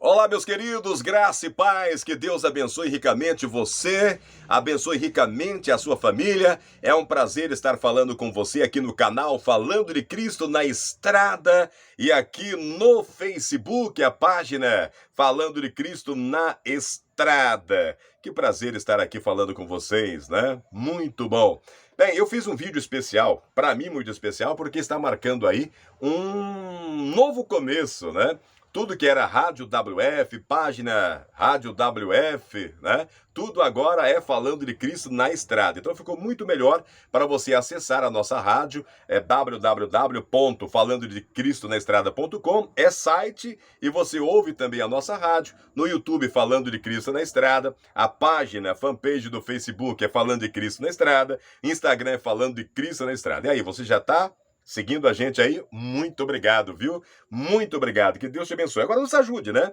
Olá, meus queridos, graça e paz, que Deus abençoe ricamente você, abençoe ricamente a sua família. É um prazer estar falando com você aqui no canal Falando de Cristo na Estrada e aqui no Facebook, a página Falando de Cristo na Estrada. Que prazer estar aqui falando com vocês, né? Muito bom. Bem, eu fiz um vídeo especial, para mim muito especial, porque está marcando aí um novo começo, né? Tudo que era Rádio WF, página Rádio WF, né? Tudo agora é Falando de Cristo na Estrada. Então ficou muito melhor para você acessar a nossa rádio, é www.falandodecristonaestrada.com, é site, e você ouve também a nossa rádio no YouTube Falando de Cristo na Estrada, a página, a fanpage do Facebook é Falando de Cristo na Estrada, Instagram é Falando de Cristo na Estrada. E aí, você já está seguindo a gente aí? Muito obrigado, viu? Muito obrigado, que Deus te abençoe. Agora nos ajude, né?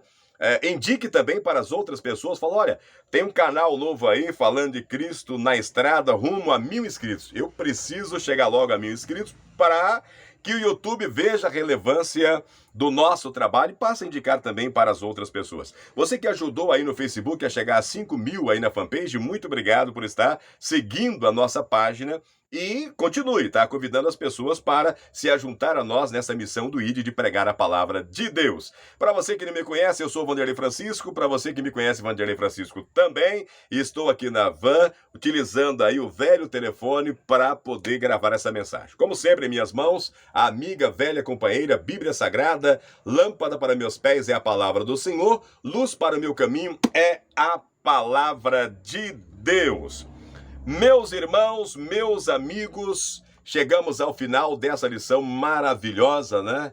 Indique também para as outras pessoas, fala, olha, tem um canal novo aí, Falando de Cristo na Estrada, rumo a 1000 inscritos. Eu preciso chegar logo a 1000 inscritos para que o YouTube veja a relevância do nosso trabalho e passe a indicar também para as outras pessoas. Você que ajudou aí no Facebook a chegar a 5.000 aí na fanpage, muito obrigado por estar seguindo a nossa página. E continue, tá? Convidando as pessoas para se ajuntar a nós nessa missão do ID de pregar a palavra de Deus. Para você que não me conhece, eu sou Vanderlei Francisco. Para você que me conhece, Vanderlei Francisco também. E estou aqui na van, utilizando aí o velho telefone para poder gravar essa mensagem. Como sempre, em minhas mãos, a amiga, velha companheira, Bíblia Sagrada, lâmpada para meus pés é a palavra do Senhor, luz para o meu caminho é a palavra de Deus. Meus irmãos, meus amigos, chegamos ao final dessa lição maravilhosa, né?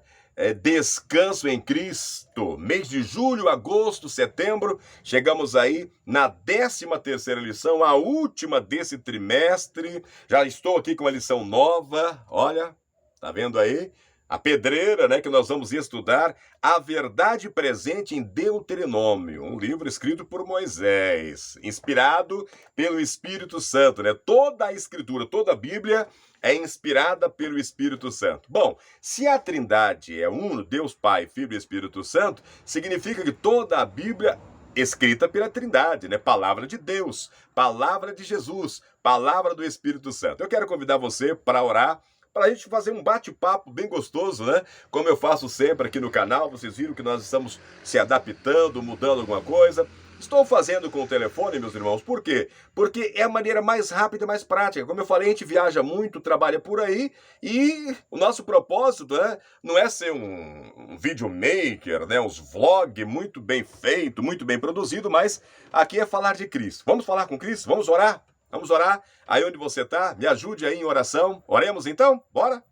Descanso em Cristo. Mês de julho, agosto, setembro, chegamos aí na 13ª lição, a última desse trimestre. Já estou aqui com uma lição nova, olha, tá vendo aí? A pedreira, né, que nós vamos estudar, a verdade presente em Deuteronômio, um livro escrito por Moisés, inspirado pelo Espírito Santo, né? Toda a Escritura, toda a Bíblia é inspirada pelo Espírito Santo. Bom, se a Trindade é uno, Deus Pai, Filho e Espírito Santo, significa que toda a Bíblia escrita pela Trindade, né? Palavra de Deus, palavra de Jesus, palavra do Espírito Santo. Eu quero convidar você para orar, para a gente fazer um bate-papo bem gostoso, né? Como eu faço sempre aqui no canal, vocês viram que nós estamos se adaptando, mudando alguma coisa. Estou fazendo com o telefone, meus irmãos, por quê? Porque é a maneira mais rápida e mais prática. Como eu falei, a gente viaja muito, trabalha por aí, e o nosso propósito, né, não é ser um videomaker, né, uns vlog muito bem feito, muito bem produzido, mas aqui é falar de Cristo. Vamos falar com Cristo? Vamos orar? Vamos orar? Aí onde você está, me ajude aí em oração. Oremos então? Bora?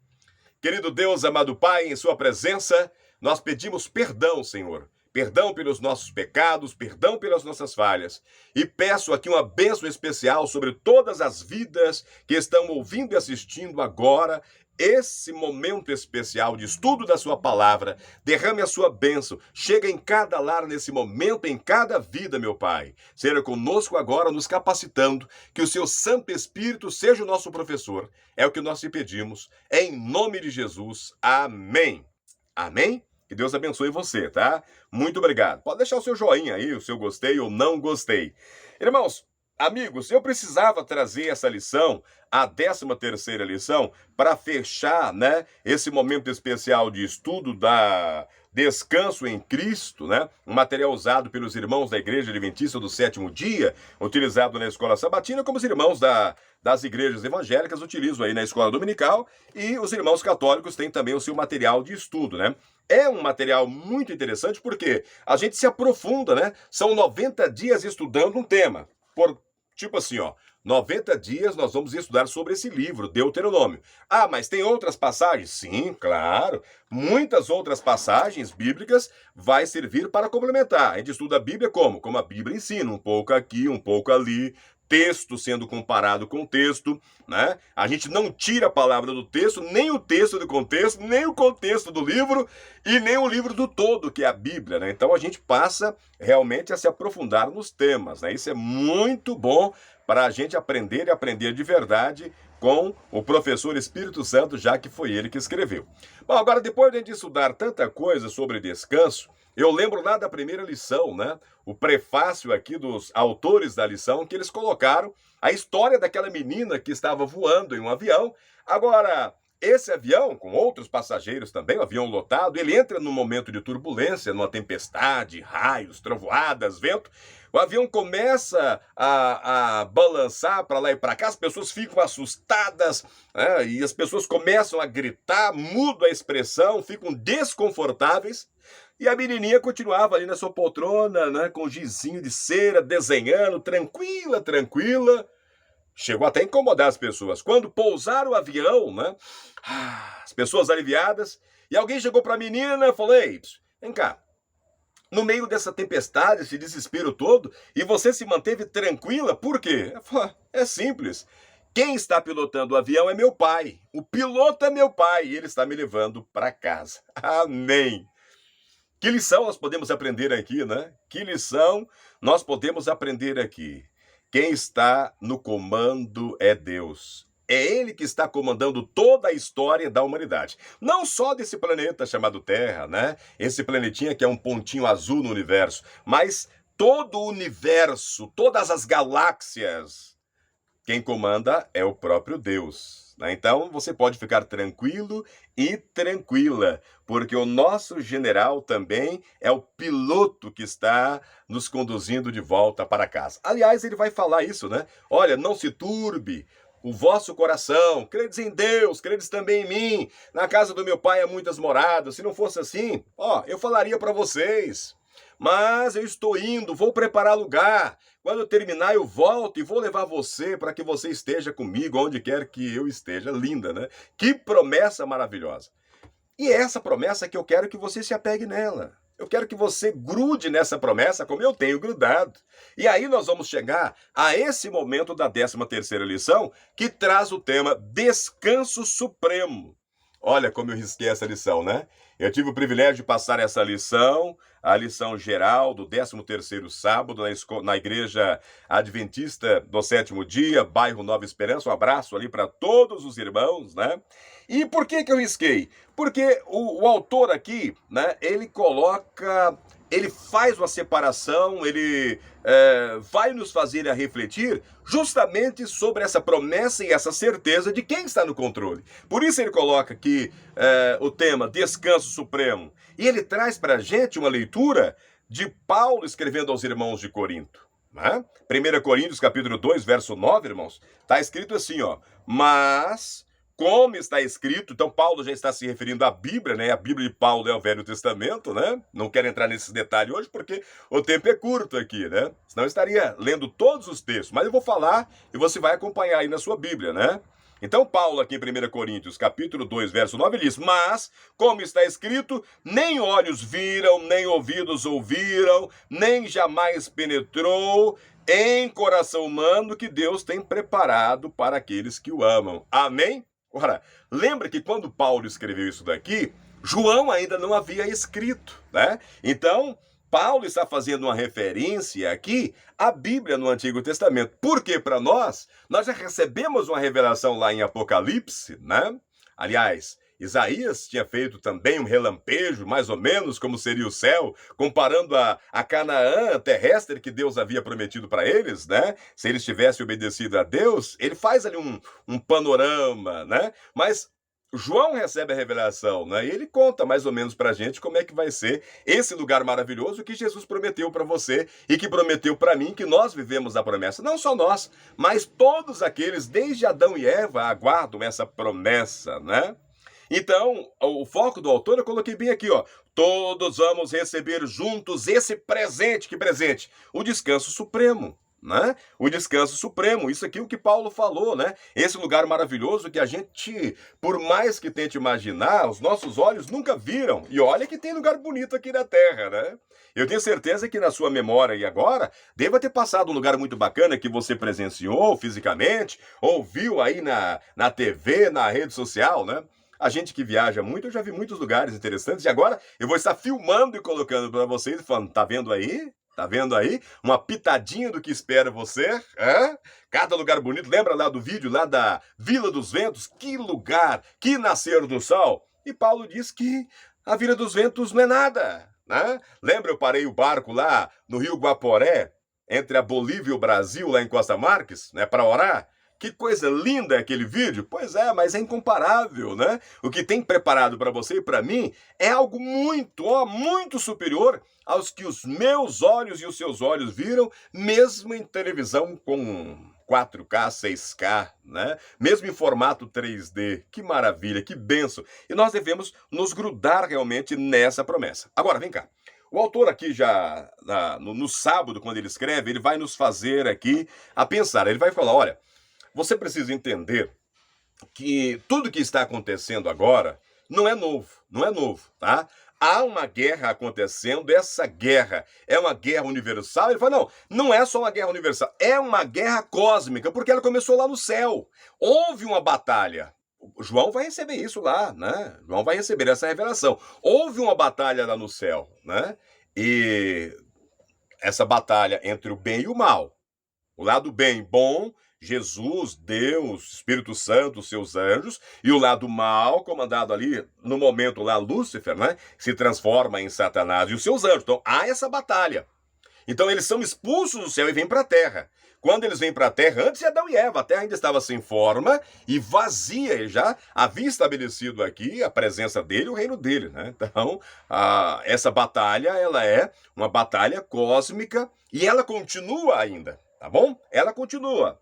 Querido Deus, amado Pai, em sua presença, nós pedimos perdão, Senhor. Perdão pelos nossos pecados, perdão pelas nossas falhas. E peço aqui uma bênção especial sobre todas as vidas que estão ouvindo e assistindo agora esse momento especial de estudo da sua palavra. Derrame a sua bênção. Chega em cada lar nesse momento, em cada vida, meu Pai. Seja conosco agora, nos capacitando. Que o seu Santo Espírito seja o nosso professor. É o que nós te pedimos. Em nome de Jesus. Amém. Amém? Que Deus abençoe você, tá? Muito obrigado. Pode deixar o seu joinha aí, o seu gostei ou não gostei. Irmãos, amigos, eu precisava trazer essa lição, a 13ª lição, para fechar, né, esse momento especial de estudo da Descanso em Cristo, né? Um material usado pelos irmãos da Igreja Adventista do Sétimo Dia, utilizado na escola sabatina, como os irmãos das igrejas evangélicas utilizam aí na escola dominical, e os irmãos católicos têm também o seu material de estudo, né? É um material muito interessante porque a gente se aprofunda, né? São 90 dias estudando um tema. Tipo assim, ó, 90 dias nós vamos estudar sobre esse livro, Deuteronômio. Ah, mas tem outras passagens? Sim, claro. Muitas outras passagens bíblicas vai servir para complementar. A gente estuda a Bíblia como? Como a Bíblia ensina, um pouco aqui, um pouco ali, texto sendo comparado com texto, né? A gente não tira a palavra do texto, nem o texto do contexto, nem o contexto do livro e nem o livro do todo, que é a Bíblia, né? Então a gente passa realmente a se aprofundar nos temas, né? Isso é muito bom para a gente aprender e aprender de verdade com o professor Espírito Santo, já que foi ele que escreveu. Bom, agora depois de a gente estudar tanta coisa sobre descanso, eu lembro lá da primeira lição, né? O prefácio aqui dos autores da lição, que eles colocaram a história daquela menina que estava voando em um avião. Agora, esse avião, com outros passageiros também, um avião lotado, ele entra num momento de turbulência, numa tempestade, raios, trovoadas, vento. O avião começa a balançar para lá e para cá, as pessoas ficam assustadas, né? E as pessoas começam a gritar, muda a expressão, ficam desconfortáveis. E a menininha continuava ali na sua poltrona, né, com um gizinho de cera, desenhando, tranquila, tranquila. Chegou até a incomodar as pessoas. Quando pousaram o avião, né, as pessoas aliviadas, e alguém chegou para a menina e falou: ei, vem cá, no meio dessa tempestade, esse desespero todo, e você se manteve tranquila, por quê? Ela falou: é simples. Quem está pilotando o avião é meu pai. O piloto é meu pai e ele está me levando para casa. Amém. Que lição nós podemos aprender aqui, né? Que lição nós podemos aprender aqui? Quem está no comando é Deus. É Ele que está comandando toda a história da humanidade. Não só desse planeta chamado Terra, né? Esse planetinha que é um pontinho azul no universo, mas todo o universo, todas as galáxias. Quem comanda é o próprio Deus. Então você pode ficar tranquilo e tranquila, porque o nosso general também é o piloto que está nos conduzindo de volta para casa. Aliás, ele vai falar isso, né? Olha, não se turbe o vosso coração, credes em Deus, credes também em mim. Na casa do meu pai há muitas moradas. Se não fosse assim, eu falaria para vocês. Mas eu estou indo, vou preparar lugar. Quando eu terminar, eu volto e vou levar você para que você esteja comigo onde quer que eu esteja. Linda, né? Que promessa maravilhosa. E é essa promessa que eu quero que você se apegue nela. Eu quero que você grude nessa promessa como eu tenho grudado. E aí nós vamos chegar a esse momento da 13ª lição, que traz o tema Descanso Supremo. Olha como eu risquei essa lição, né? Eu tive o privilégio de passar essa lição, a lição geral do 13º sábado na Igreja Adventista do Sétimo Dia, bairro Nova Esperança. Um abraço ali para todos os irmãos, né? E por que eu risquei? Porque o autor aqui, né, ele faz uma separação, ele vai nos fazer a refletir justamente sobre essa promessa e essa certeza de quem está no controle. Por isso ele coloca aqui o tema Descanso Supremo. E ele traz para a gente uma leitura de Paulo escrevendo aos irmãos de Corinto. Né? 1 Coríntios capítulo 2, verso 9, irmãos, está escrito assim, mas... como está escrito, então Paulo já está se referindo à Bíblia, né? A Bíblia de Paulo é o Velho Testamento, né? Não quero entrar nesses detalhes hoje porque o tempo é curto aqui, né? Senão eu estaria lendo todos os textos, mas eu vou falar e você vai acompanhar aí na sua Bíblia, né? Então Paulo aqui em 1 Coríntios, capítulo 2, verso 9, ele diz: mas, como está escrito, nem olhos viram, nem ouvidos ouviram, nem jamais penetrou em coração humano que Deus tem preparado para aqueles que o amam. Amém? Ora, lembra que quando Paulo escreveu isso daqui, João ainda não havia escrito, né? Então, Paulo está fazendo uma referência aqui à Bíblia no Antigo Testamento. Porque para nós já recebemos uma revelação lá em Apocalipse, né? Aliás, Isaías tinha feito também um relampejo, mais ou menos como seria o céu, comparando a Canaã terrestre que Deus havia prometido para eles, né? Se eles tivessem obedecido a Deus, ele faz ali um panorama, né? Mas João recebe a revelação, né? E ele conta mais ou menos para a gente como é que vai ser esse lugar maravilhoso que Jesus prometeu para você e que prometeu para mim, que nós vivemos a promessa. Não só nós, mas todos aqueles, desde Adão e Eva, aguardam essa promessa, né? Então, o foco do autor eu coloquei bem aqui, todos vamos receber juntos esse presente. Que presente? O descanso supremo, né? O descanso supremo, isso aqui é o que Paulo falou, né? Esse lugar maravilhoso que a gente, por mais que tente imaginar, os nossos olhos nunca viram. E olha que tem lugar bonito aqui na Terra, né? Eu tenho certeza que na sua memória e agora, deva ter passado um lugar muito bacana que você presenciou fisicamente, ou viu aí na TV, na rede social, né? A gente que viaja muito, eu já vi muitos lugares interessantes, e agora eu vou estar filmando e colocando para vocês, falando, tá vendo aí? Tá vendo aí? Uma pitadinha do que espera você. É? Cada lugar bonito. Lembra lá do vídeo lá da Vila dos Ventos? Que lugar, que nascer do sol. E Paulo diz que a Vila dos Ventos não é nada. Né? Lembra, eu parei o barco lá no Rio Guaporé, entre a Bolívia e o Brasil, lá em Costa Marques, né, para orar? Que coisa linda aquele vídeo. Pois é, mas é incomparável, né? O que tem preparado para você e para mim é algo muito, ó, muito superior aos que os meus olhos e os seus olhos viram, mesmo em televisão com 4K, 6K, né? Mesmo em formato 3D. Que maravilha, que benção. E nós devemos nos grudar realmente nessa promessa. Agora, vem cá. O autor aqui já, no sábado, quando ele escreve, ele vai nos fazer aqui a pensar. Ele vai falar, olha, você precisa entender que tudo que está acontecendo agora não é novo, não é novo, tá? Há uma guerra acontecendo, essa guerra é uma guerra universal. Ele fala, não, não é só uma guerra universal, é uma guerra cósmica, porque ela começou lá no céu. Houve uma batalha. João vai receber isso lá, né? João vai receber essa revelação. Houve uma batalha lá no céu, né? E essa batalha entre o bem e o mal. O lado bem, bom, Jesus, Deus, Espírito Santo, seus anjos, e o lado mal, comandado ali, no momento lá, Lúcifer, né? Se transforma em Satanás e os seus anjos. Então, há essa batalha. Então, eles são expulsos do céu e vêm para a terra. Quando eles vêm para a terra, antes de Adão e Eva, a terra ainda estava sem forma e vazia. Ele já havia estabelecido aqui a presença dele, o reino dele, né? Então, essa batalha, ela é uma batalha cósmica e ela continua ainda, tá bom? Ela continua.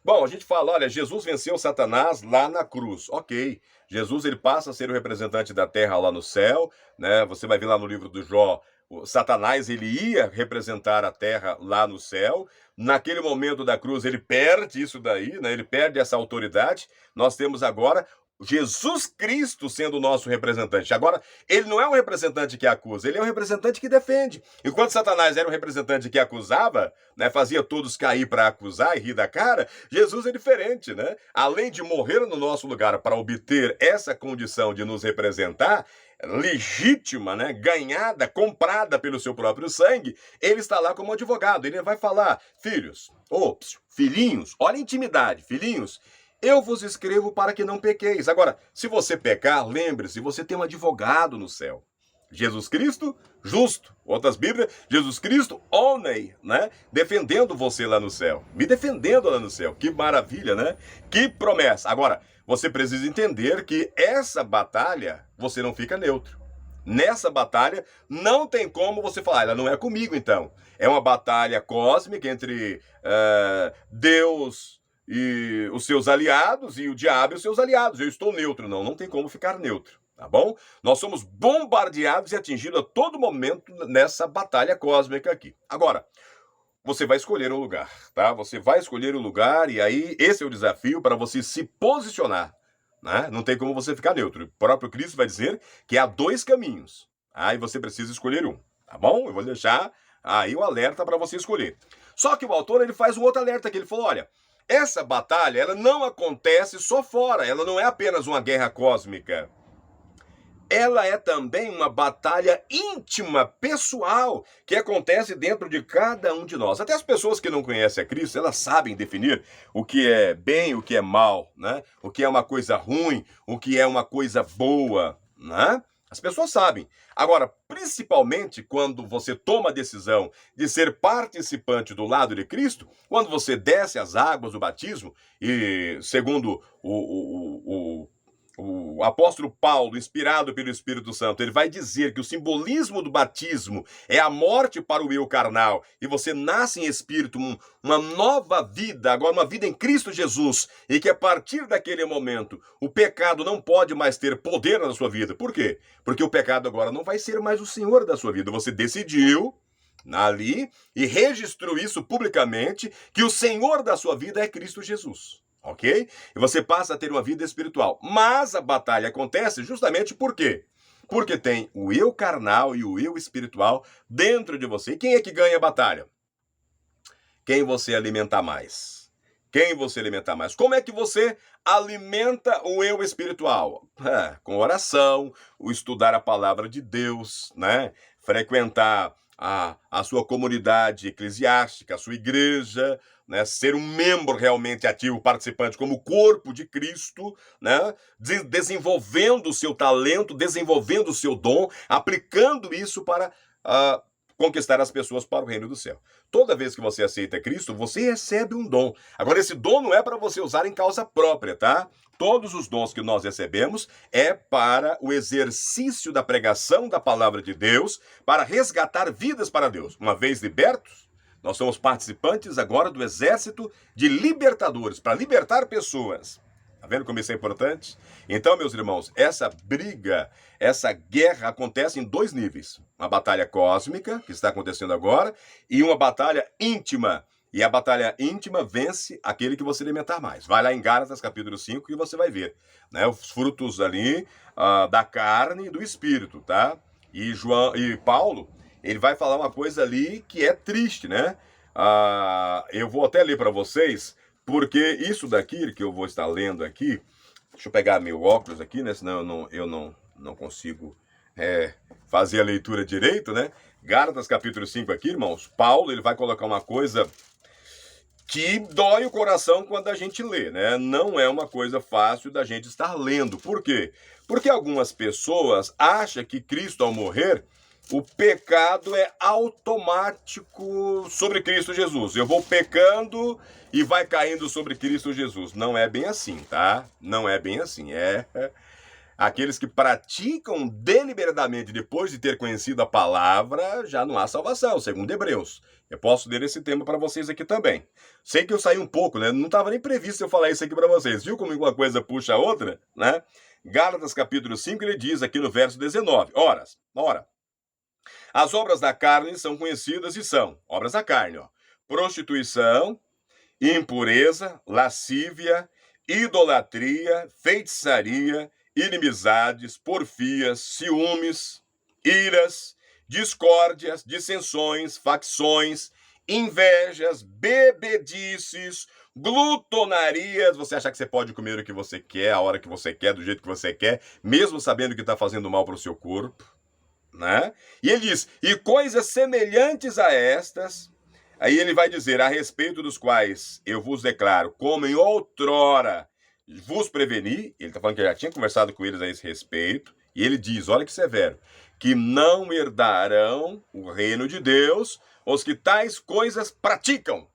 Bom, a gente fala, olha, Jesus venceu Satanás lá na cruz. Ok, Jesus ele passa a ser o representante da terra lá no céu, né? Você vai ver lá no livro do Jó, Satanás ele ia representar a terra lá no céu. Naquele momento da cruz ele perde isso daí, né? Ele perde essa autoridade. Nós temos agora Jesus Cristo sendo o nosso representante. Agora, ele não é um representante que acusa, ele é um representante que defende. Enquanto Satanás era um representante que acusava, né, fazia todos cair para acusar e rir da cara, Jesus é diferente, né? Além de morrer no nosso lugar para obter essa condição de nos representar, legítima, né, ganhada, comprada pelo seu próprio sangue, ele está lá como advogado. Ele vai falar, filhos, filhinhos, olha a intimidade, filhinhos, eu vos escrevo para que não pequeis. Agora, se você pecar, lembre-se, você tem um advogado no céu. Jesus Cristo, justo. Outras Bíblias, Jesus Cristo, homem, né? Defendendo você lá no céu. Me defendendo lá no céu. Que maravilha, né? Que promessa. Agora, você precisa entender que essa batalha, você não fica neutro. Nessa batalha, não tem como você falar, ela não é comigo, então. É uma batalha cósmica entre Deus e os seus aliados, e o diabo e os seus aliados. Eu estou neutro. Não, não tem como ficar neutro, tá bom? Nós somos bombardeados e atingidos a todo momento nessa batalha cósmica aqui. Agora, você vai escolher um lugar, tá? Você vai escolher um lugar e aí esse é o desafio para você se posicionar, né? Não tem como você ficar neutro. O próprio Cristo vai dizer que há dois caminhos. Aí você precisa escolher um, tá bom? Eu vou deixar aí o alerta para você escolher. Só que o autor ele faz um outro alerta aqui. Ele falou, olha, essa batalha, ela não acontece só fora, ela não é apenas uma guerra cósmica. Ela é também uma batalha íntima, pessoal, que acontece dentro de cada um de nós. Até as pessoas que não conhecem a Cristo, elas sabem definir o que é bem, o que é mal, né? O que é uma coisa ruim, o que é uma coisa boa, né? As pessoas sabem. Agora, principalmente quando você toma a decisão de ser participante do lado de Cristo, quando você desce as águas do batismo, e segundo o apóstolo Paulo, inspirado pelo Espírito Santo, ele vai dizer que o simbolismo do batismo é a morte para o eu carnal, e você nasce em espírito, uma nova vida, agora uma vida em Cristo Jesus, e que a partir daquele momento o pecado não pode mais ter poder na sua vida. Por quê? Porque o pecado agora não vai ser mais o senhor da sua vida. Você decidiu ali e registrou isso publicamente que o senhor da sua vida é Cristo Jesus. Ok? E você passa a ter uma vida espiritual. Mas a batalha acontece justamente por quê? Porque tem o eu carnal e o eu espiritual dentro de você. E quem é que ganha a batalha? Quem você alimentar mais. Quem você alimentar mais. Como é que você alimenta o eu espiritual? Com oração, o estudar a palavra de Deus, né? Frequentar a sua comunidade eclesiástica, a sua igreja, né, ser um membro realmente ativo, participante, como corpo de Cristo, né, desenvolvendo o seu talento, desenvolvendo o seu dom, aplicando isso para conquistar as pessoas para o reino do céu. Toda vez que você aceita Cristo, você recebe um dom. Agora, esse dom não é para você usar em causa própria, tá? Todos os dons que nós recebemos é para o exercício da pregação da palavra de Deus, para resgatar vidas para Deus. Uma vez libertos, nós somos participantes agora do exército de libertadores, para libertar pessoas. Tá vendo como isso é importante? Então, meus irmãos, essa briga, essa guerra acontece em dois níveis. Uma batalha cósmica, que está acontecendo agora, e uma batalha íntima. E a batalha íntima vence aquele que você alimentar mais. Vai lá em Gálatas, capítulo 5, e você vai ver, né, os frutos ali da carne e do espírito, tá? E Paulo, ele vai falar uma coisa ali que é triste, né? Eu vou até ler para vocês, porque isso daqui que eu vou estar lendo aqui, deixa eu pegar meu óculos aqui, né? Senão eu não consigo fazer a leitura direito, né? Gálatas capítulo 5 aqui, irmãos, Paulo ele vai colocar uma coisa que dói o coração quando a gente lê, né? Não é uma coisa fácil da gente estar lendo. Por quê? Porque algumas pessoas acham que Cristo, ao morrer, o pecado é automático sobre Cristo Jesus. Eu vou pecando e vai caindo sobre Cristo Jesus. Não é bem assim, tá? Não é bem assim. Aqueles que praticam deliberadamente depois de ter conhecido a palavra, já não há salvação, segundo Hebreus. Eu posso ler esse tema para vocês aqui também. Sei que eu saí um pouco, né? Não estava nem previsto eu falar isso aqui para vocês. Viu como uma coisa puxa a outra, né? Gálatas capítulo 5, ele diz aqui no verso 19. Ora, as obras da carne são conhecidas e são, obras da carne, ó, prostituição, impureza, lascívia, idolatria, feitiçaria, inimizades, porfias, ciúmes, iras, discórdias, dissensões, facções, invejas, bebedices, glutonarias. Você achar que você pode comer o que você quer, a hora que você quer, do jeito que você quer, mesmo sabendo que está fazendo mal para o seu corpo, né? E ele diz, e coisas semelhantes a estas, aí ele vai dizer, a respeito dos quais eu vos declaro, como em outrora vos preveni, ele está falando que já tinha conversado com eles a esse respeito, e ele diz, olha que severo, que não herdarão o reino de Deus os que tais coisas praticam.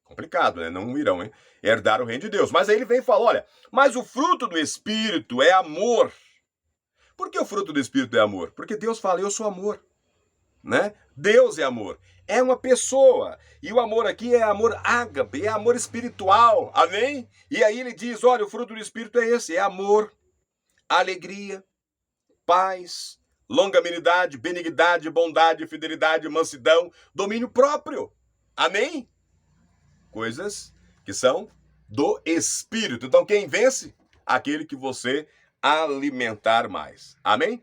Complicado, né? Não irão, hein? Herdar o reino de Deus. Mas aí ele vem e fala, olha, mas o fruto do Espírito é amor. Por que o fruto do Espírito é amor? Porque Deus fala, eu sou amor, né? Deus é amor. É uma pessoa. E o amor aqui é amor ágape, é amor espiritual. Amém? E aí ele diz, olha, o fruto do Espírito é esse, é amor, alegria, paz, longanimidade, benignidade, bondade, fidelidade, mansidão, domínio próprio. Amém? Coisas que são do Espírito. Então quem vence? Aquele que você alimentar mais. Amém?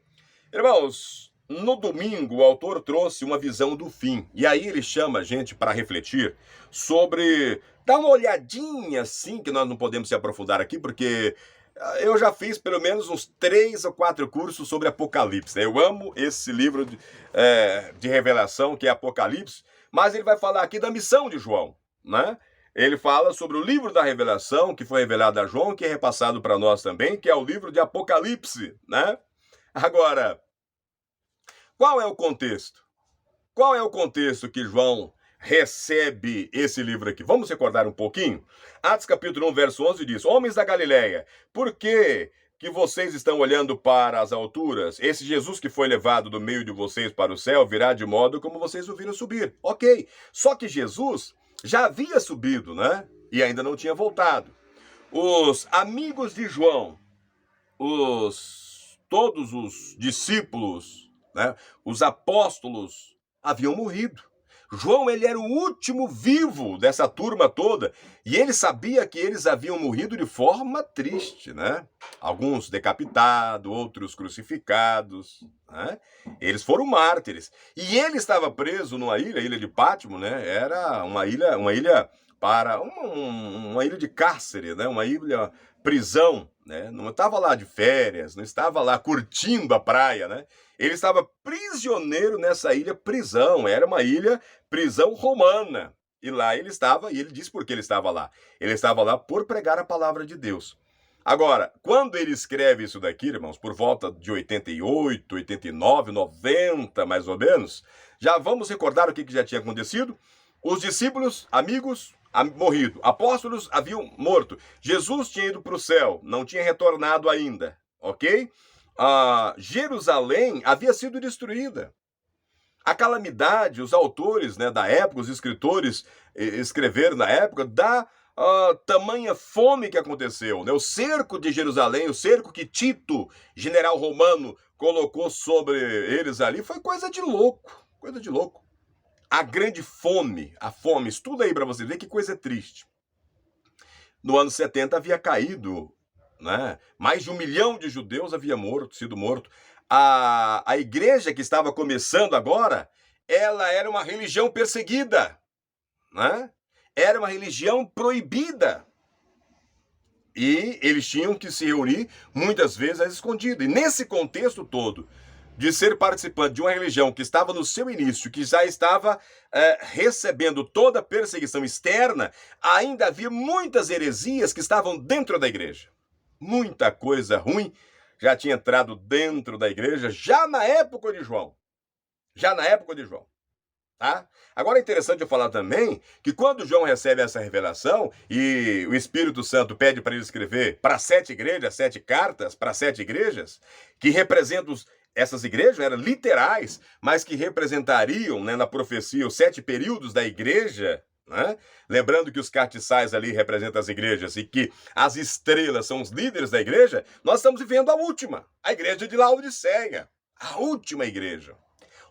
Irmãos, no domingo o autor trouxe uma visão do fim. E aí ele chama a gente para refletir sobre... Dá uma olhadinha assim, que nós não podemos se aprofundar aqui, porque eu já fiz pelo menos uns 3 ou 4 cursos sobre Apocalipse. Né? Eu amo esse livro de revelação, que é Apocalipse, mas ele vai falar aqui da missão de João, né? Ele fala sobre o livro da revelação, que foi revelado a João, que é repassado para nós também, que é o livro de Apocalipse, né? Agora, qual é o contexto? Qual é o contexto que João recebe esse livro aqui? Vamos recordar um pouquinho? Atos capítulo 1, verso 11 diz, homens da Galileia, por que vocês estão olhando para as alturas? Esse Jesus que foi levado do meio de vocês para o céu virá de modo como vocês o viram subir. Ok, só que Jesus já havia subido, né? E ainda não tinha voltado. Os amigos de João, todos os discípulos, né? Os apóstolos haviam morrido. João, ele era o último vivo dessa turma toda, e ele sabia que eles haviam morrido de forma triste, né? Alguns decapitados, outros crucificados, né? Eles foram mártires. E ele estava preso numa ilha, a ilha de Pátimo, né? Era uma ilha para uma ilha de cárcere, né? Uma ilha prisão, né? Não estava lá de férias, não estava lá curtindo a praia, né? Ele estava prisioneiro nessa ilha prisão, era uma ilha prisão romana. E lá ele estava, e ele disse por que ele estava lá. Ele estava lá por pregar a palavra de Deus. Agora, quando ele escreve isso daqui, irmãos, por volta de 88, 89, 90, mais ou menos, já vamos recordar o que já tinha acontecido? Os discípulos, amigos, morrido. Apóstolos haviam morto. Jesus tinha ido para o céu, não tinha retornado ainda, ok? Jerusalém havia sido destruída. A calamidade, os autores, né, da época, os escritores escreveram na época da tamanha fome que aconteceu, né? O cerco de Jerusalém, o cerco que Tito, general romano, colocou sobre eles ali, foi coisa de louco, coisa de louco. A grande fome, a fome, estuda aí para você ver que coisa triste. No ano 70 havia caído, né? Mais de 1 milhão de judeus havia sido morto. A igreja que estava começando agora, ela era uma religião perseguida, né? Era uma religião proibida. E eles tinham que se reunir muitas vezes às escondidas. E nesse contexto todo, de ser participante de uma religião que estava no seu início, que já estava recebendo toda a perseguição externa, ainda havia muitas heresias que estavam dentro da igreja. Muita coisa ruim já tinha entrado dentro da igreja, já na época de João. Já na época de João. Tá? Agora é interessante eu falar também que quando João recebe essa revelação e o Espírito Santo pede para ele escrever para 7 igrejas, 7 cartas para 7 igrejas, que representam essas igrejas, eram literais, mas que representariam, né, na profecia os 7 períodos da igreja, né? Lembrando que os castiçais ali representam as igrejas e que as estrelas são os líderes da igreja, nós estamos vivendo a última, a igreja de Laodiceia, a última igreja.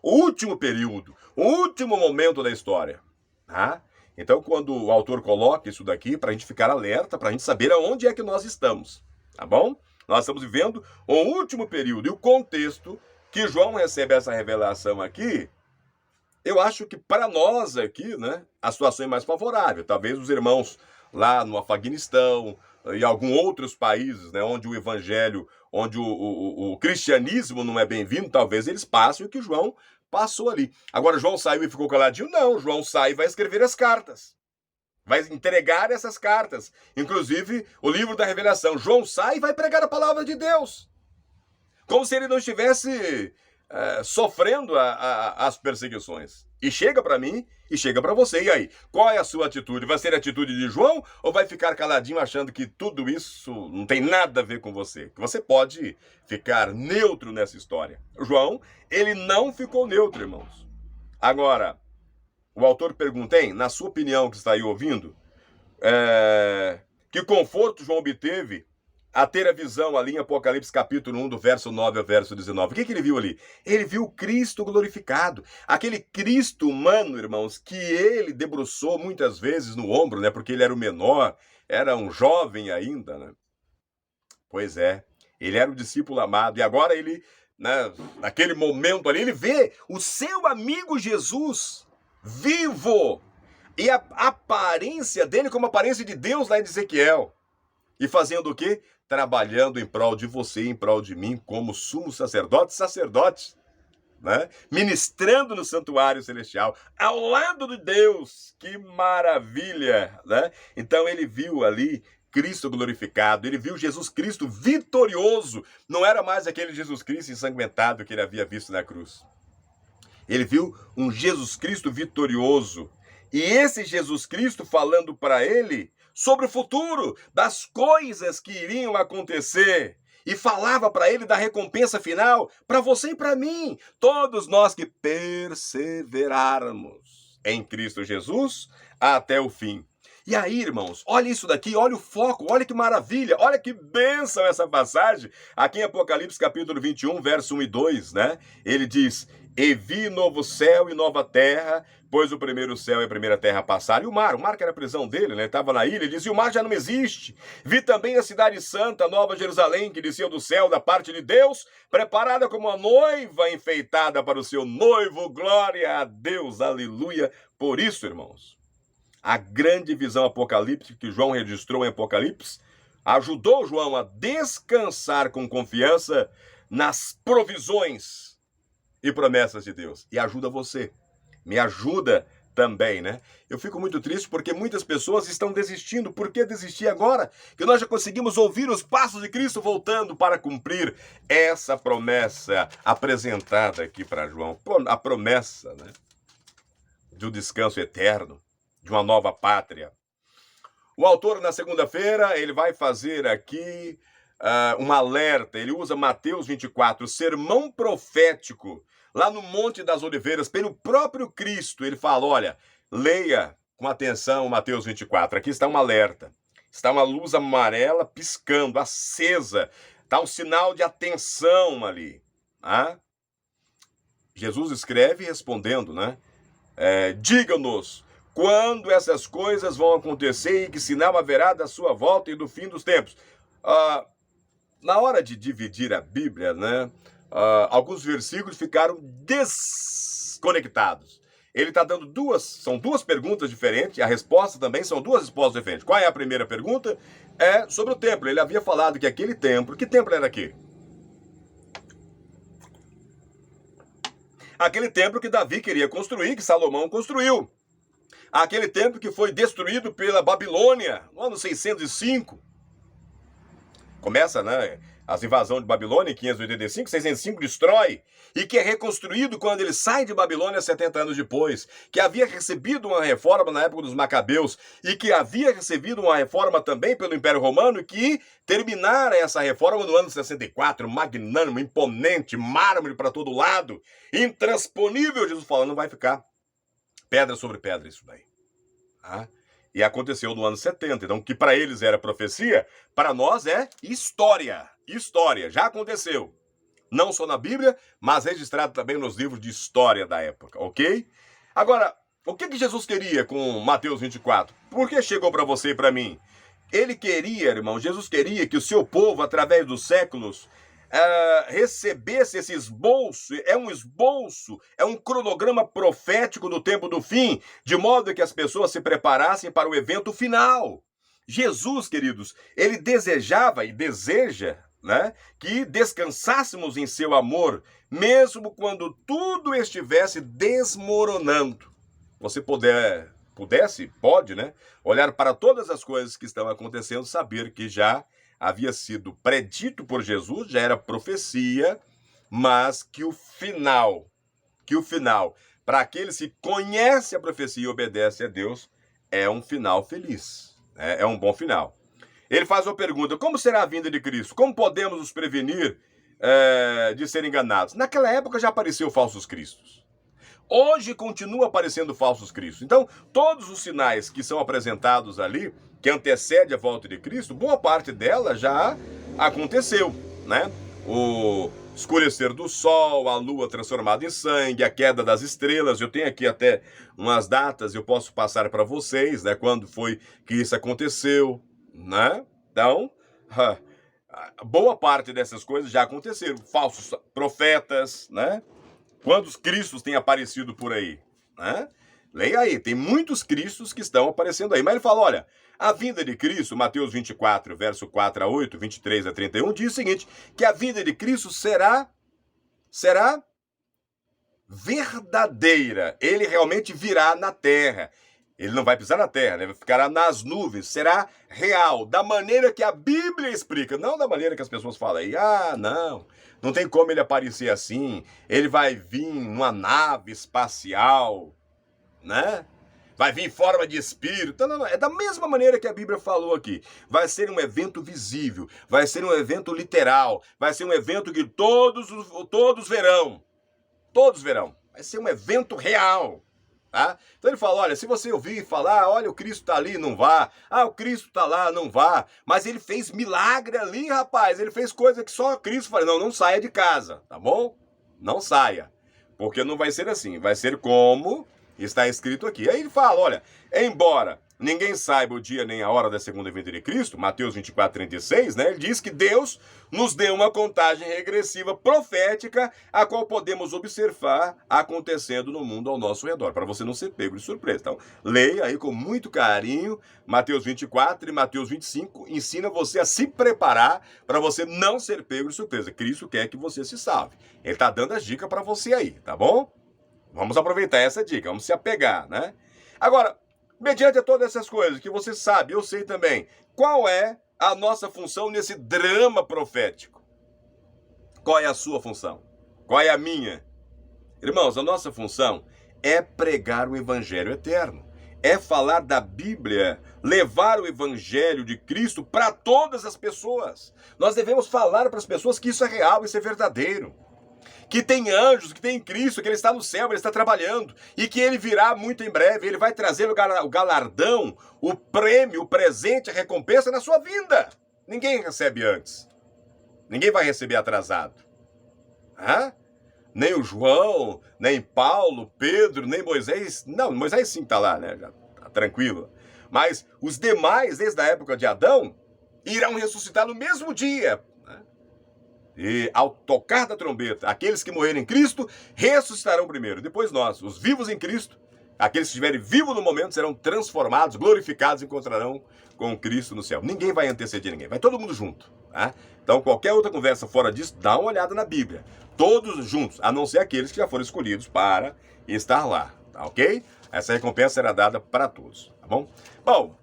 O último período, o último momento da história. Tá? Então, quando o autor coloca isso daqui, para a gente ficar alerta, para a gente saber aonde é que nós estamos. Tá bom? Nós estamos vivendo o último período. E o contexto que João recebe essa revelação aqui, eu acho que para nós aqui, né, a situação é mais favorável. Talvez os irmãos lá no Afeganistão e alguns outros países, né, onde o evangelho, onde o cristianismo não é bem-vindo, talvez eles passem o que João passou ali. Agora, João saiu e ficou caladinho? Não, João sai e vai escrever as cartas. Vai entregar essas cartas. Inclusive, o livro da revelação. João sai e vai pregar a palavra de Deus. Como se ele não estivesse sofrendo as perseguições. E chega para mim e chega para você. E aí, qual é a sua atitude? Vai ser a atitude de João ou vai ficar caladinho achando que tudo isso não tem nada a ver com você? Que você pode ficar neutro nessa história. João, ele não ficou neutro, irmãos. Agora, o autor pergunta, hein, na sua opinião que está aí ouvindo, que conforto João obteve a ter a visão ali em Apocalipse capítulo 1, do verso 9 ao verso 19. O que ele viu ali? Ele viu Cristo glorificado. Aquele Cristo humano, irmãos, que ele debruçou muitas vezes no ombro, né? Porque ele era o menor, era um jovem ainda, né? Pois é, ele era o discípulo amado. E agora ele, né, naquele momento ali, ele vê o seu amigo Jesus vivo. E a aparência dele como a aparência de Deus lá em Ezequiel. E fazendo o quê? Trabalhando em prol de você, em prol de mim, como sumo sacerdote, né? Ministrando no santuário celestial, ao lado de Deus. Que maravilha, né? Então ele viu ali Cristo glorificado, ele viu Jesus Cristo vitorioso. Não era mais aquele Jesus Cristo ensanguentado que ele havia visto na cruz. Ele viu um Jesus Cristo vitorioso. E esse Jesus Cristo falando para ele sobre o futuro, das coisas que iriam acontecer. E falava para ele da recompensa final, para você e para mim, todos nós que perseverarmos em Cristo Jesus até o fim. E aí, irmãos, olha isso daqui, olha o foco, olha que maravilha, olha que bênção essa passagem. Aqui em Apocalipse capítulo 21, verso 1 e 2, né? Ele diz, e vi novo céu e nova terra, pois o primeiro céu e a primeira terra passaram. E o mar que era a prisão dele, né? Ele estava na ilha, ele dizia, o mar já não existe. Vi também a cidade santa, a Nova Jerusalém, que desceu do céu da parte de Deus, preparada como uma noiva enfeitada para o seu noivo. Glória a Deus, aleluia. Por isso, irmãos, A grande visão apocalíptica que João registrou em Apocalipse ajudou João a descansar com confiança nas provisões e promessas de Deus. E ajuda você. Me ajuda também, né? Eu fico muito triste porque muitas pessoas estão desistindo. Por que desistir agora? Que nós já conseguimos ouvir os passos de Cristo voltando para cumprir essa promessa apresentada aqui para João. A promessa, né? De um descanso eterno, de uma nova pátria. O autor, na segunda-feira, ele vai fazer aqui um alerta. Ele usa Mateus 24, sermão profético, lá no Monte das Oliveiras, pelo próprio Cristo. Ele fala, olha, leia com atenção Mateus 24. Aqui está um alerta. Está uma luz amarela piscando, acesa. Está um sinal de atenção ali. Ah? Jesus escreve respondendo, né? Diga-nos quando essas coisas vão acontecer e que sinal haverá da sua volta e do fim dos tempos. Na hora de dividir a Bíblia, né, alguns versículos ficaram desconectados. Ele está dando são duas perguntas diferentes, e a resposta também são duas respostas diferentes. Qual é a primeira pergunta? É sobre o templo. Ele havia falado que aquele templo, que templo era aquele? Aquele templo que Davi queria construir, que Salomão construiu. Aquele templo que foi destruído pela Babilônia, no ano 605. Começa, né? As invasões de Babilônia em 585, 605 destrói. E que é reconstruído quando ele sai de Babilônia 70 anos depois. Que havia recebido uma reforma na época dos Macabeus. E que havia recebido uma reforma também pelo Império Romano. E que terminara essa reforma no ano 64. Magnânimo, imponente, mármore para todo lado. Intransponível, Jesus fala, não vai ficar pedra sobre pedra isso daí. E aconteceu no ano 70. Então, o que para eles era profecia, para nós é história. História, já aconteceu. Não só na Bíblia, mas registrado também nos livros de história da época, ok? Agora, o que Jesus queria com Mateus 24? Por que chegou para você e para mim? Ele queria, irmão, Jesus queria que o seu povo, através dos séculos, recebesse esse esboço, é um cronograma profético do tempo do fim, de modo que as pessoas se preparassem para o evento final. Jesus, queridos, ele desejava e deseja, né, que descansássemos em seu amor, mesmo quando tudo estivesse desmoronando. Você pode, né, olhar para todas as coisas que estão acontecendo, saber que já havia sido predito por Jesus, já era profecia, mas que o final, para aqueles que conhecem a profecia e obedecem a Deus, é um final feliz, é um bom final. Ele faz uma pergunta, como será a vinda de Cristo? Como podemos nos prevenir de ser enganados? Naquela época já apareceu falsos cristos. Hoje continua aparecendo falsos cristos. Então, todos os sinais que são apresentados ali, que antecede a volta de Cristo, boa parte dela já aconteceu, né? O escurecer do sol, a lua transformada em sangue, a queda das estrelas. Eu tenho aqui até umas datas, eu posso passar para vocês, né? Quando foi que isso aconteceu, né? Então, boa parte dessas coisas já aconteceram. Falsos profetas, né? Quantos cristos têm aparecido por aí? Né? Leia aí, tem muitos cristos que estão aparecendo aí. Mas ele fala, olha, a vinda de Cristo, Mateus 24, verso 4 a 8, 23 a 31, diz o seguinte, que a vinda de Cristo será verdadeira. Ele realmente virá na terra. Ele não vai pisar na terra, né? Ele ficará nas nuvens, será real, da maneira que a Bíblia explica, não da maneira que as pessoas falam aí, não tem como ele aparecer assim, ele vai vir numa nave espacial, né? Vai vir em forma de espírito, não, é da mesma maneira que a Bíblia falou aqui, vai ser um evento visível, vai ser um evento literal, vai ser um evento que todos verão, vai ser um evento real. Tá? Então ele fala, olha, se você ouvir falar, olha, o Cristo está ali, não vá. O Cristo está lá, não vá. Mas ele fez milagre ali, rapaz. Ele fez coisa que só Cristo fala. Não saia de casa, tá bom? Não saia. Porque não vai ser assim. Vai ser como está escrito aqui. Aí ele fala, olha, embora ninguém saiba o dia nem a hora da segunda vinda de Cristo, Mateus 24:36, né? Ele diz que Deus nos deu uma contagem regressiva profética, a qual podemos observar acontecendo no mundo ao nosso redor, para você não ser pego de surpresa. Então, leia aí com muito carinho Mateus 24 e Mateus 25, ensina você a se preparar para você não ser pego de surpresa. Cristo quer que você se salve. Ele está dando as dicas para você aí, tá bom? Vamos aproveitar essa dica, vamos se apegar, né? Agora, mediante todas essas coisas que você sabe, eu sei também, qual é a nossa função nesse drama profético? Qual é a sua função? Qual é a minha? Irmãos, a nossa função é pregar o evangelho eterno. É falar da Bíblia, levar o evangelho de Cristo para todas as pessoas. Nós devemos falar para as pessoas que isso é real, isso é verdadeiro. Que tem anjos, que tem Cristo, que Ele está no céu, Ele está trabalhando, e que Ele virá muito em breve, Ele vai trazer o galardão, o prêmio, o presente, a recompensa na sua vinda. Ninguém recebe antes. Ninguém vai receber atrasado. Hã? Nem o João, nem Paulo, Pedro, nem Moisés. Não, Moisés sim está lá, né? Já tá tranquilo. Mas os demais, desde a época de Adão, irão ressuscitar no mesmo dia. E ao tocar da trombeta, aqueles que morrerem em Cristo ressuscitarão primeiro. Depois nós, os vivos em Cristo, aqueles que estiverem vivos no momento, serão transformados, glorificados, encontrarão com Cristo no céu. Ninguém vai anteceder ninguém, vai todo mundo junto. Tá? Então qualquer outra conversa fora disso, dá uma olhada na Bíblia. Todos juntos, a não ser aqueles que já foram escolhidos para estar lá. Tá ok? Essa recompensa será dada para todos. Tá bom? Bom,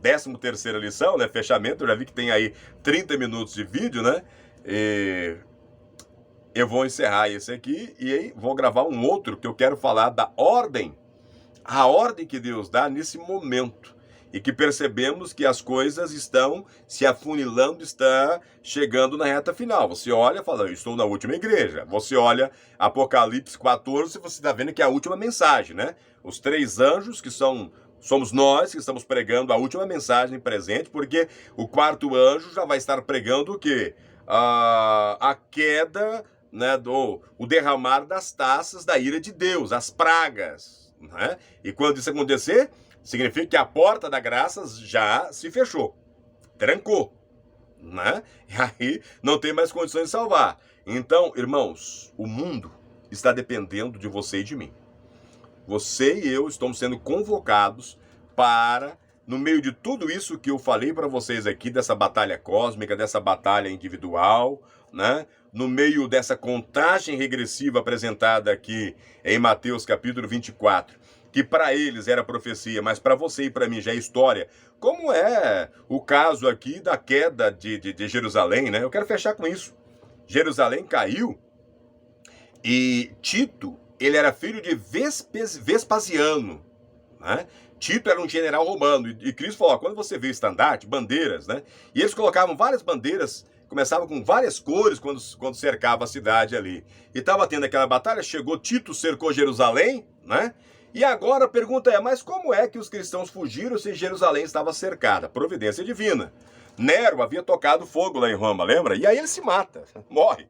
13ª lição, né? Fechamento. Eu já vi que tem aí 30 minutos de vídeo, né? E eu vou encerrar esse aqui e aí vou gravar um outro que eu quero falar da ordem. A ordem que Deus dá nesse momento. E que percebemos que as coisas estão se afunilando, está chegando na reta final. Você olha e fala, eu estou na última igreja. Você olha Apocalipse 14 e você está vendo que é a última mensagem, né? Os 3 anjos que somos nós que estamos pregando a última mensagem presente, porque o 4º anjo já vai estar pregando o quê? A queda, né, o derramar das taças da ira de Deus, as pragas. Né? E quando isso acontecer, significa que a porta da graça já se fechou, trancou. Né? E aí não tem mais condições de salvar. Então, irmãos, o mundo está dependendo de você e de mim. Você e eu estamos sendo convocados para, no meio de tudo isso que eu falei para vocês aqui, dessa batalha cósmica, dessa batalha individual, né? No meio dessa contagem regressiva apresentada aqui em Mateus capítulo 24, que para eles era profecia, mas para você e para mim já é história, como é o caso aqui da queda de Jerusalém, né? Eu quero fechar com isso. Jerusalém caiu e Tito, ele era filho de Vespasiano, né? Tito era um general romano, e Cristo falou, quando você vê estandarte, bandeiras, né? E eles colocavam várias bandeiras, começavam com várias cores quando cercava a cidade ali. E estava tendo aquela batalha, chegou Tito, cercou Jerusalém, né? E agora a pergunta é, mas como é que os cristãos fugiram se Jerusalém estava cercada? Providência divina. Nero havia tocado fogo lá em Roma, lembra? E aí ele se mata, morre.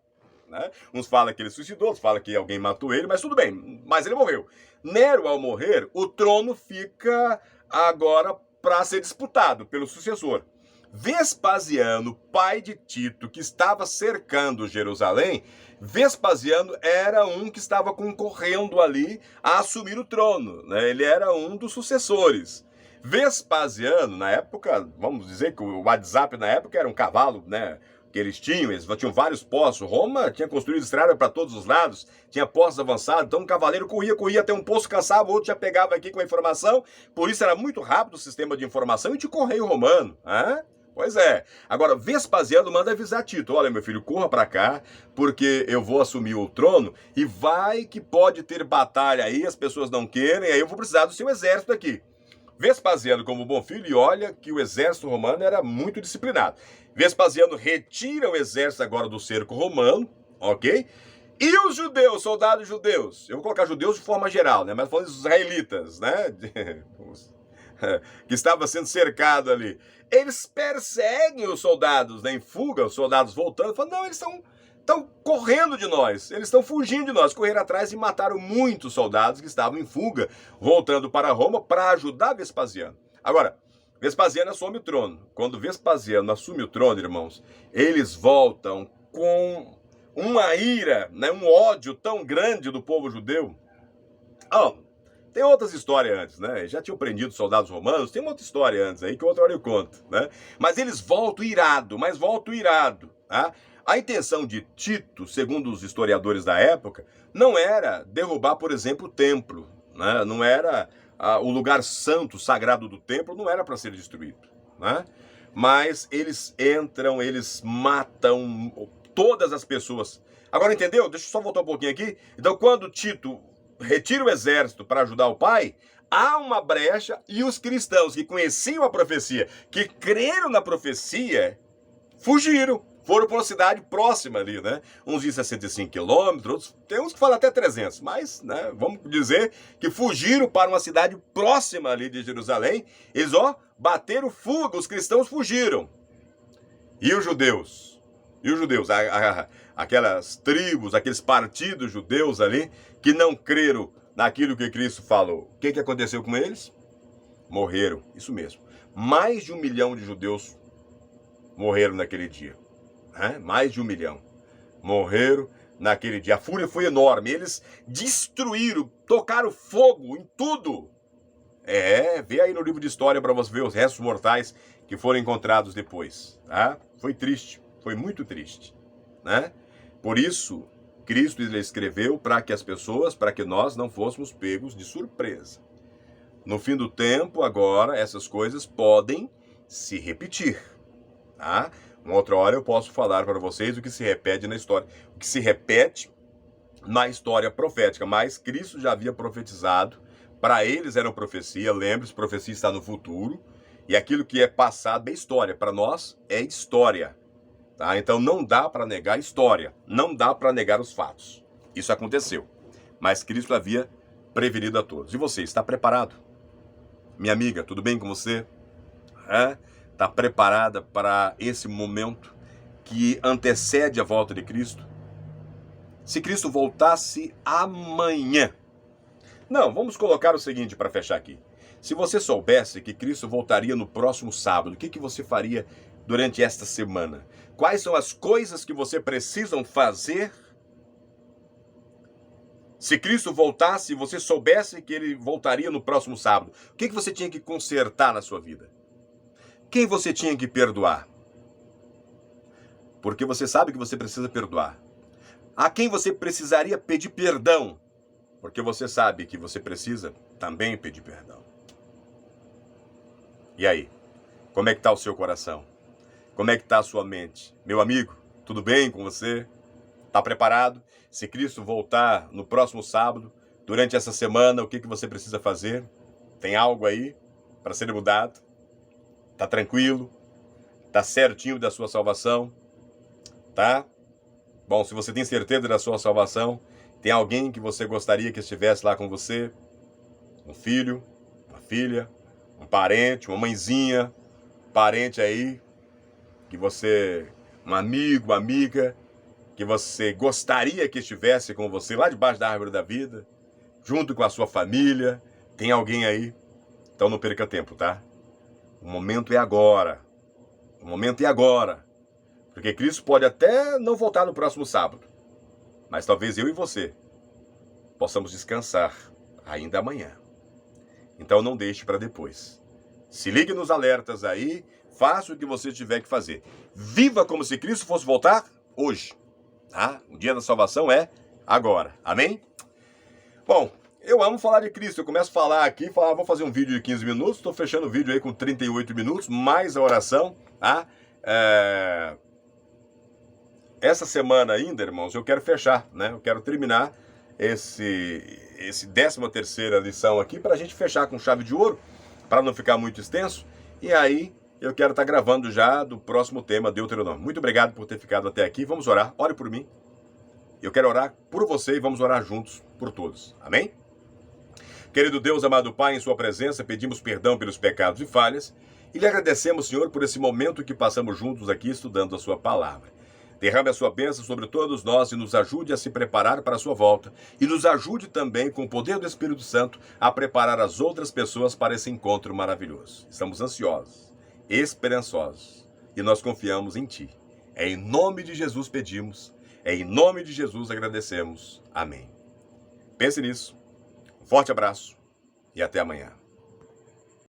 Né? Uns falam que ele suicidou, outros falam que alguém matou ele, mas tudo bem, mas ele morreu. Nero, ao morrer, o trono fica agora para ser disputado pelo sucessor. Vespasiano, pai de Tito, que estava cercando Jerusalém, Vespasiano era um que estava concorrendo ali a assumir o trono, né? Ele era um dos sucessores. Vespasiano, na época, vamos dizer que o WhatsApp na época era um cavalo, né? Que eles tinham vários postos. Roma tinha construído estrada para todos os lados, tinha postos avançados, então um cavaleiro corria até um posto, cansava, o outro já pegava aqui com a informação, por isso era muito rápido o sistema de informação e de correio romano. Hein? Pois é. Agora, Vespasiano manda avisar Tito, olha meu filho, corra para cá, porque eu vou assumir o trono e vai que pode ter batalha aí, as pessoas não querem, aí eu vou precisar do seu exército aqui. Vespasiano, como bom filho, e olha que o exército romano era muito disciplinado. Vespasiano retira o exército agora do cerco romano, ok? E os judeus, soldados judeus, eu vou colocar judeus de forma geral, né? Mas falando dos israelitas, né? Que estava sendo cercado ali. Eles perseguem os soldados, né? Em fuga, os soldados voltando, falam, não, eles estão estão correndo de nós, eles estão fugindo de nós. Correram atrás e mataram muitos soldados que estavam em fuga, voltando para Roma para ajudar Vespasiano. Agora, Vespasiano assume o trono. Quando Vespasiano assume o trono, irmãos, eles voltam com uma ira, né, um ódio tão grande do povo judeu. Tem outras histórias antes, né? Já tinham prendido soldados romanos, tem uma outra história antes aí que outra hora eu conto, né? Mas eles voltam irado, tá? A intenção de Tito, segundo os historiadores da época, não era derrubar, por exemplo, o templo, né? Não era o lugar santo, sagrado do templo, não era para ser destruído, né? Mas eles entram, eles matam todas as pessoas. Agora entendeu? Deixa eu só voltar um pouquinho aqui. Então quando Tito retira o exército para ajudar o pai, há uma brecha e os cristãos que conheciam a profecia, que creram na profecia, fugiram. Foram para uma cidade próxima ali, né? Uns dizem 65 quilômetros, outros, tem uns que falam até 300, mas, né, vamos dizer que fugiram para uma cidade próxima ali de Jerusalém. Eles, bateram fuga, os cristãos fugiram. E os judeus? Aquelas tribos, aqueles partidos judeus ali, que não creram naquilo que Cristo falou. O que aconteceu com eles? Morreram, isso mesmo. Mais de 1 milhão de judeus morreram naquele dia. Mais de 1 milhão morreram naquele dia. A fúria foi enorme. Eles destruíram, tocaram fogo em tudo. Vê aí no livro de história para você ver os restos mortais que foram encontrados depois. Tá? Foi triste, foi muito triste, né? Por isso, Cristo escreveu para que nós não fôssemos pegos de surpresa. No fim do tempo, agora, essas coisas podem se repetir, tá? Uma outra hora eu posso falar para vocês o que se repete na história. O que se repete na história profética. Mas Cristo já havia profetizado. Para eles era uma profecia. Lembre-se, profecia está no futuro. E aquilo que é passado é história. Para nós é história. Tá? Então não dá para negar a história. Não dá para negar os fatos. Isso aconteceu. Mas Cristo havia prevenido a todos. E você, está preparado? Minha amiga, tudo bem com você? Está preparada para esse momento que antecede a volta de Cristo? Se Cristo voltasse amanhã. Não, vamos colocar o seguinte para fechar aqui. Se você soubesse que Cristo voltaria no próximo sábado, o que você faria durante esta semana? Quais são as coisas que você precisa fazer? Se Cristo voltasse e você soubesse que ele voltaria no próximo sábado, o que você tinha que consertar na sua vida? Quem você tinha que perdoar? Porque você sabe que você precisa perdoar. A quem você precisaria pedir perdão? Porque você sabe que você precisa também pedir perdão. E aí? Como é que está o seu coração? Como é que está a sua mente? Meu amigo, tudo bem com você? Está preparado? Se Cristo voltar no próximo sábado, durante essa semana, o que você precisa fazer? Tem algo aí para ser mudado? Tá tranquilo? Tá certinho da sua salvação? Tá? Bom, se você tem certeza da sua salvação, tem alguém que você gostaria que estivesse lá com você? Um filho, uma filha, um parente, uma mãezinha, parente aí, que você, um amigo, uma amiga, que você gostaria que estivesse com você lá debaixo da árvore da vida, junto com a sua família? Tem alguém aí? Então não perca tempo, tá? O momento é agora. O momento é agora. Porque Cristo pode até não voltar no próximo sábado. Mas talvez eu e você possamos descansar ainda amanhã. Então não deixe para depois. Se ligue nos alertas aí. Faça o que você tiver que fazer. Viva como se Cristo fosse voltar hoje. Tá? O dia da salvação é agora. Amém? Bom, eu amo falar de Cristo. Eu começo a falar aqui, vou fazer um vídeo de 15 minutos. Estou fechando o vídeo aí com 38 minutos, mais a oração. Tá? Essa semana ainda, irmãos, eu quero fechar, né? Eu quero terminar esse 13ª lição aqui para a gente fechar com chave de ouro, para não ficar muito extenso. E aí eu quero estar gravando já do próximo tema, Deuteronômio. Muito obrigado por ter ficado até aqui. Vamos orar. Ore por mim. Eu quero orar por você e vamos orar juntos por todos. Amém? Querido Deus, amado Pai, em sua presença, pedimos perdão pelos pecados e falhas e lhe agradecemos, Senhor, por esse momento que passamos juntos aqui estudando a sua palavra. Derrame a sua bênção sobre todos nós e nos ajude a se preparar para a sua volta. E nos ajude também, com o poder do Espírito Santo, a preparar as outras pessoas para esse encontro maravilhoso. Estamos ansiosos, esperançosos e nós confiamos em Ti. É em nome de Jesus pedimos, é em nome de Jesus agradecemos. Amém. Pense nisso. Um forte abraço e até amanhã.